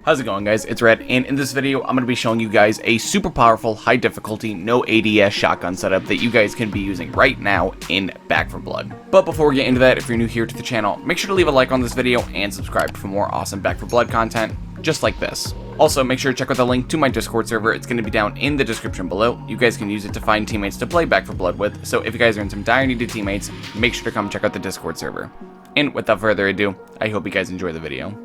How's it going, guys? It's Red, and in this video, I'm going to be showing you guys a super powerful, high difficulty, no ADS shotgun setup that you guys can be using right now in Back 4 Blood. But before we get into that, if you're new here to the channel, make sure to leave a like on this video and subscribe for more awesome Back 4 Blood content, just like this. Also, make sure to check out the link to my Discord server. It's going to be down in the description below. You guys can use it to find teammates to play Back 4 Blood with, so if you guys are in some dire need of teammates, make sure to come check out the Discord server. And without further ado, I hope you guys enjoy the video.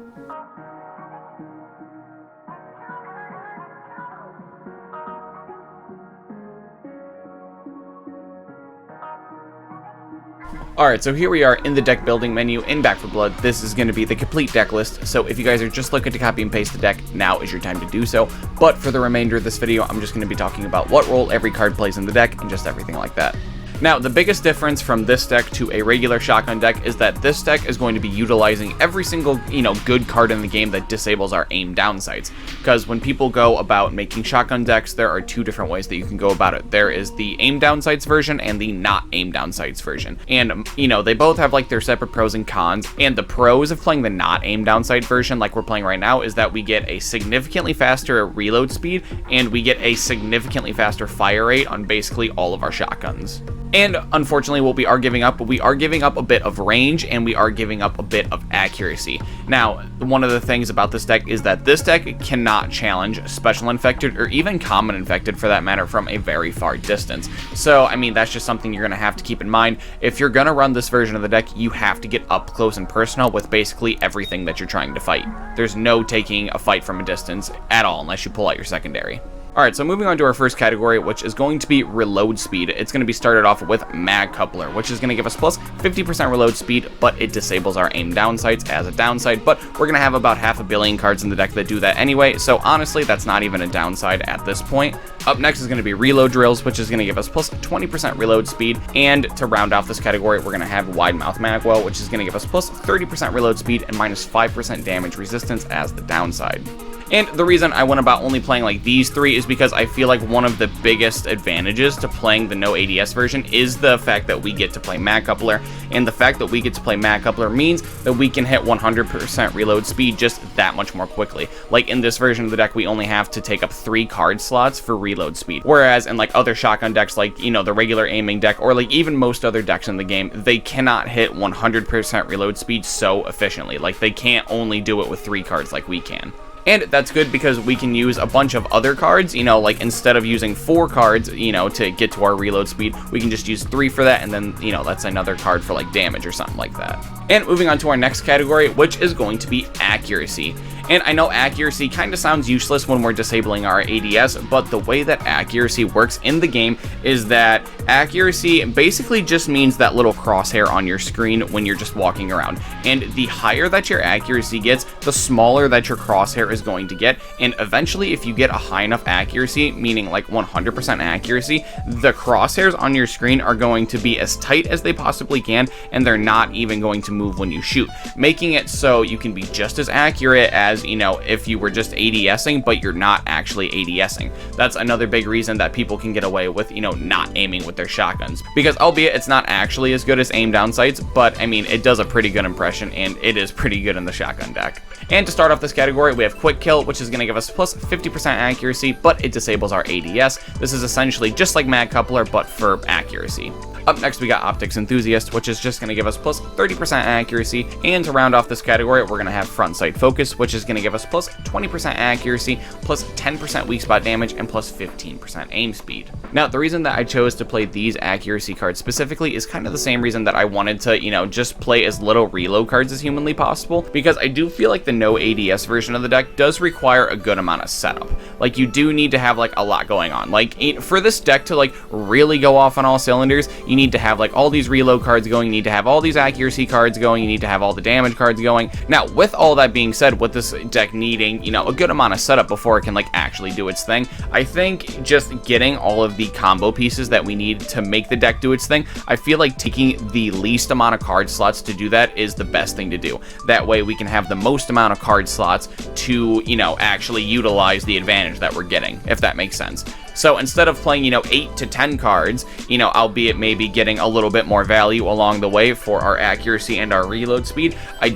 Alright, so here we are in the deck building menu in Back 4 Blood. This is going to be the complete deck list, so if you guys are just looking to copy and paste the deck, now is your time to do so. But for the remainder of this video, I'm just going to be talking about what role every card plays in the deck and just everything like that. Now, the biggest difference from this deck to a regular shotgun deck is that this deck is going to be utilizing every single, good card in the game that disables our aim down sights. Because when people go about making shotgun decks, there are two different ways that you can go about it. There is the aim down sights version and the not aim down sights version. And, they both have like their separate pros and cons. And the pros of playing the not aim down sight version like we're playing right now is that we get a significantly faster reload speed and we get a significantly faster fire rate on basically all of our shotguns. And unfortunately, what we are giving up a bit of range and we are giving up a bit of accuracy. Now, one of the things about this deck is that this deck cannot challenge Special Infected or even Common Infected for that matter from a very far distance. So, that's just something you're going to have to keep in mind. If you're going to run this version of the deck, you have to get up close and personal with basically everything that you're trying to fight. There's no taking a fight from a distance at all unless you pull out your secondary. Alright, so moving on to our first category, which is going to be reload speed. It's going to be started off with Mag Coupler, which is going to give us plus 50% reload speed, but it disables our aim down sights as a downside, but we're going to have about 500 million cards in the deck that do that anyway, so honestly, that's not even a downside at this point. Up next is going to be Reload Drills, which is going to give us plus 20% reload speed, and to round off this category, we're going to have Wide Mouth Magwell, which is going to give us plus 30% reload speed and minus 5% damage resistance as the downside. And the reason I went about only playing like these three is because I feel like one of the biggest advantages to playing the no ADS version is the fact that we get to play Mag Coupler, and the fact that we get to play Mag Coupler means that we can hit 100% reload speed just that much more quickly. Like in this version of the deck, we only have to take up 3 card slots for reload speed, whereas in like other shotgun decks like, the regular aiming deck or like even most other decks in the game, they cannot hit 100% reload speed so efficiently. Like they can't only do it with 3 cards like we can. And that's good because we can use a bunch of other cards, like instead of using 4 cards, to get to our reload speed, we can just use 3 for that, and then, that's another card for like damage or something like that. And moving on to our next category, which is going to be accuracy. And I know accuracy kind of sounds useless when we're disabling our ADS, but the way that accuracy works in the game is that accuracy basically just means that little crosshair on your screen when you're just walking around. And the higher that your accuracy gets, the smaller that your crosshair is going to get. And eventually, if you get a high enough accuracy, meaning like 100% accuracy, the crosshairs on your screen are going to be as tight as they possibly can, and they're not even going to move when you shoot, making it so you can be just as accurate as, if you were just ADSing, but you're not actually ADSing. That's another big reason that people can get away with, not aiming with their shotguns. Because albeit it's not actually as good as aim down sights, but it does a pretty good impression, and it is pretty good in the shotgun deck. And to start off this category, we have Quick Kill, which is going to give us plus 50% accuracy, but it disables our ADS. This is essentially just like Mag Coupler, but for accuracy. Up next, we got Optics Enthusiast, which is just going to give us plus 30% accuracy. And to round off this category, we're going to have Front Sight Focus, which is going to give us plus 20% accuracy, plus 10% weak spot damage, and plus 15% aim speed. Now, the reason that I chose to play these accuracy cards specifically is kind of the same reason that I wanted to, just play as little reload cards as humanly possible, because I do feel like the no ADS version of the deck does require a good amount of setup. Like, you do need to have, like, a lot going on. Like, for this deck to, like, really go off on all cylinders, you need to have like all these reload cards going, you need to have all these accuracy cards going, you need to have all the damage cards going. Now, with all that being said, with this deck needing, a good amount of setup before it can like actually do its thing, I think just getting all of the combo pieces that we need to make the deck do its thing, I feel like taking the least amount of card slots to do that is the best thing to do. That way we can have the most amount of card slots to, actually utilize the advantage that we're getting, if that makes sense. So instead of playing, 8 to 10 cards, albeit maybe getting a little bit more value along the way for our accuracy and our reload speed, I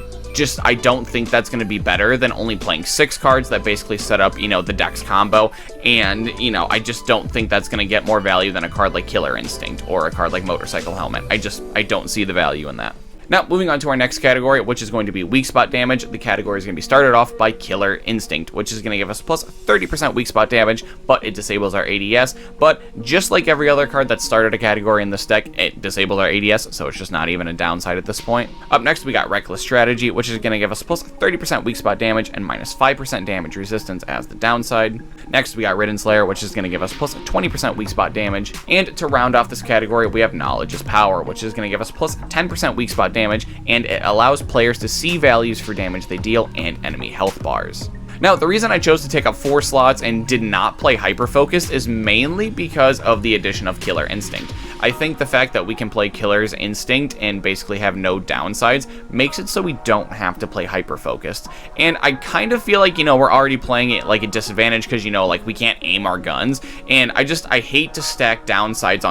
I don't think that's going to be better than only playing 6 cards that basically set up, you know, the deck's combo. And, you know, I just don't think that's going to get more value than a card like Killer Instinct or a card like Motorcycle Helmet. I don't see the value in that. Now, moving on to our next category, which is going to be weak spot damage. The category is going to be started off by Killer Instinct, which is going to give us plus 30% weak spot damage, but it disables our ADS. But just like every other card that started a category in this deck, it disables our ADS, so it's just not even a downside at this point. Up next, we got Reckless Strategy, which is going to give us plus 30% weak spot damage and minus 5% damage resistance as the downside. Next, we got Ridden Slayer, which is going to give us plus 20% weak spot damage. And to round off this category, we have Knowledge is Power, which is going to give us plus 10% weak spot damage, and it allows players to see values for damage they deal and enemy health bars. Now, the reason I chose to take up 4 slots and did not play Hyper Focus is mainly because of the addition of Killer Instinct. I think the fact that we can play Killer's Instinct and basically have no downsides makes it so we don't have to play Hyper Focused. And I kind of feel like, you know, we're already playing it like a disadvantage because, you know, like we can't aim our guns. And I hate to stack downsides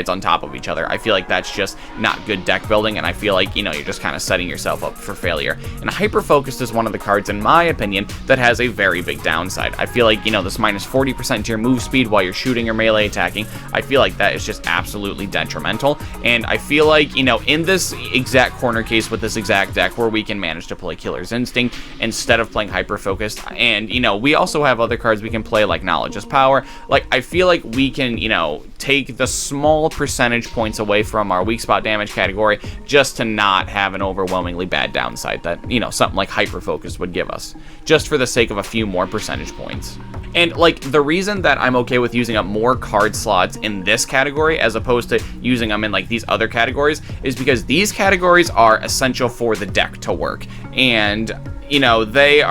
on top of each other. I feel like that's just not good deck building, and I feel like, you know, you're just kind of setting yourself up for failure. And Hyper Focused is one of the cards, in my opinion, that has a very big downside. I feel like, you know, this minus 40% to your move speed while you're shooting or melee attacking, I feel like that is just absolutely detrimental. And I feel like, you know, in this exact corner case with this exact deck where we can manage to play Killer's Instinct instead of playing Hyper Focused, and, you know, we also have other cards we can play like Knowledge is Power, like, I feel like we can, you know, take the small percentage points away from our weak spot damage category just to not have an overwhelmingly bad downside that, you know, something like Hyper Focus would give us, just for the sake of a few more percentage points. And, like, the reason that I'm okay with using up more card slots in this category as opposed to using them in, like, these other categories is because these categories are essential for the deck to work. And, you know, they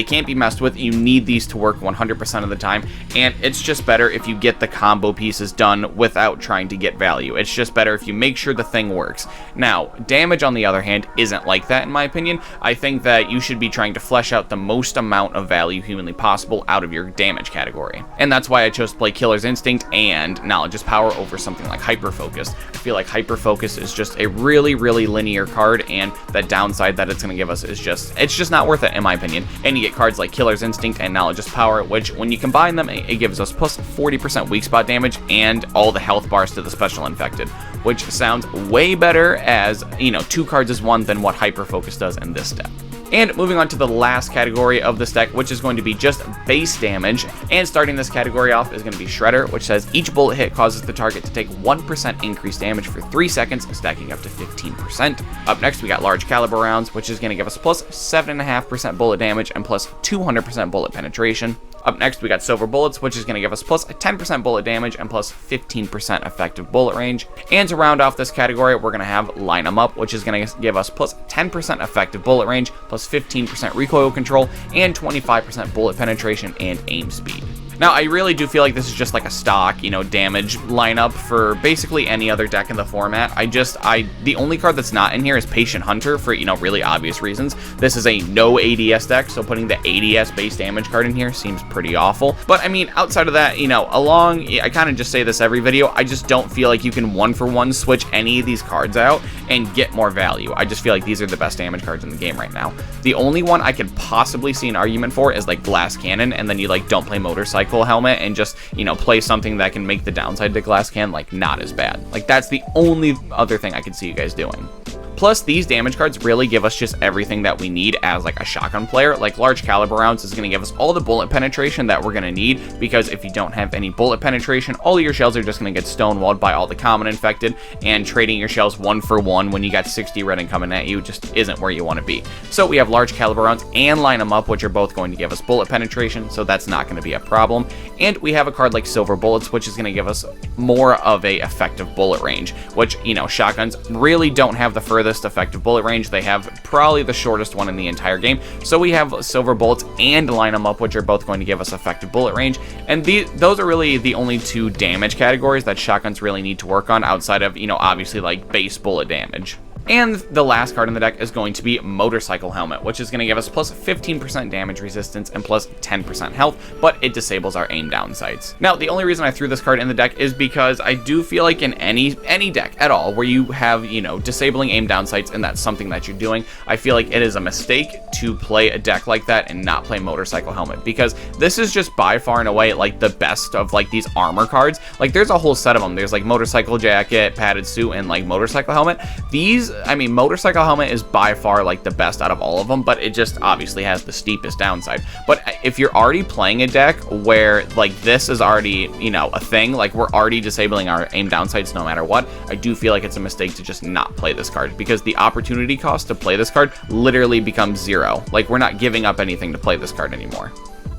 can't be messed with. You need these to work 100% of the time, and it's just better if you get the combo pieces done without trying to get value. It's just better if you make sure the thing works. Now, damage, on the other hand, isn't like that, in my opinion. I think that you should be trying to flesh out the most amount of value humanly possible out of your damage category. And that's why I chose to play Killer's Instinct and Knowledge is Power over something like Hyper Focus. I feel like Hyper Focus is just a really, really linear card, and the downside that it's going to give us is just not worth it, in my opinion. And you get cards like Killer's Instinct and Knowledge is Power, which, when you combine them, it gives us plus 40% weak spot damage and all the health bars to the Special Infected, which sounds way better as, you know, 2 cards as 1 than what Hyper Focus does in this deck. And moving on to the last category of this deck, which is going to be just base damage. And starting this category off is going to be Shredder, which says each bullet hit causes the target to take 1% increased damage for 3 seconds, stacking up to 15%. Up next, we got Large Caliber Rounds, which is going to give us plus 7.5% bullet damage and plus 200% bullet penetration. Up next, we got Silver Bullets, which is going to give us plus 10% bullet damage and plus 15% effective bullet range. And to round off this category, we're going to have Line 'em Up, which is going to give us plus 10% effective bullet range, plus 15% recoil control, and 25% bullet penetration and aim speed. Now, I really do feel like this is just like a stock, you know, damage lineup for basically any other deck in the format. The only card that's not in here is Patient Hunter for, you know, really obvious reasons. This is a no ADS deck, so putting the ADS base damage card in here seems pretty awful. But, I mean, outside of that, you know, I kind of just say this every video, I just don't feel like you can 1-for-1 switch any of these cards out and get more value. I just feel like these are the best damage cards in the game right now. The only one I could possibly see an argument for is, like, Glass Cannon, and then you, like, don't play Motorcycle Helmet and just, you know, play something that can make the downside to Glass Cannon, like, not as bad. Like, that's the only other thing I could see you guys doing. Plus, these damage cards really give us just everything that we need as, like, a shotgun player. Like, Large Caliber Rounds is going to give us all the bullet penetration that we're going to need, because if you don't have any bullet penetration, all of your shells are just going to get stonewalled by all the common infected, and trading your shells 1-for-1 when you got 60 Redding coming at you just isn't where you want to be. So we have Large Caliber Rounds and Line 'em Up, which are both going to give us bullet penetration, so that's not going to be a problem. And we have a card like Silver Bullets, which is going to give us more of a effective bullet range, which, you know, shotguns really don't have the furthest effective bullet range. They have probably the shortest one in the entire game. So we have Silver Bullets and Line 'em Up, which are both going to give us effective bullet range. And those are really the only 2 damage categories that shotguns really need to work on outside of, you know, obviously, like, base bullet damage. And the last card in the deck is going to be Motorcycle Helmet, which is going to give us plus 15% damage resistance and plus 10% health, but it disables our aim down sights. Now, the only reason I threw this card in the deck is because I do feel like in any deck at all where you have, you know, disabling aim down sights and that's something that you're doing, I feel like it is a mistake to play a deck like that and not play Motorcycle Helmet, because this is just by far and away like the best of like these armor cards. Like there's a whole set of them. There's like Motorcycle Jacket, Padded Suit, and like Motorcycle Helmet. These, I mean, Motorcycle Helmet is by far like the best out of all of them, but it just obviously has the steepest downside. But if you're already playing a deck where like this is already, you know, a thing, like we're already disabling our aim down sights no matter what, I do feel like it's a mistake to just not play this card, because the opportunity cost to play this card literally becomes 0. Like we're not giving up anything to play this card anymore.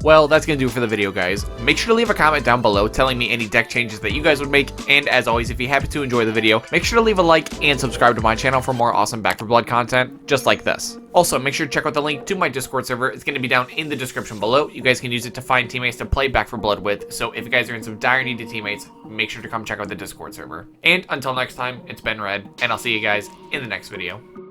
Well, that's going to do it for the video, guys. Make sure to leave a comment down below telling me any deck changes that you guys would make, and as always, if you happen to enjoy the video, make sure to leave a like and subscribe to my channel for more awesome Back 4 Blood content just like this. Also, make sure to check out the link to my Discord server. It's going to be down in the description below. You guys can use it to find teammates to play Back 4 Blood with, so if you guys are in some dire need of teammates, make sure to come check out the Discord server. And until next time, it's been Red, and I'll see you guys in the next video.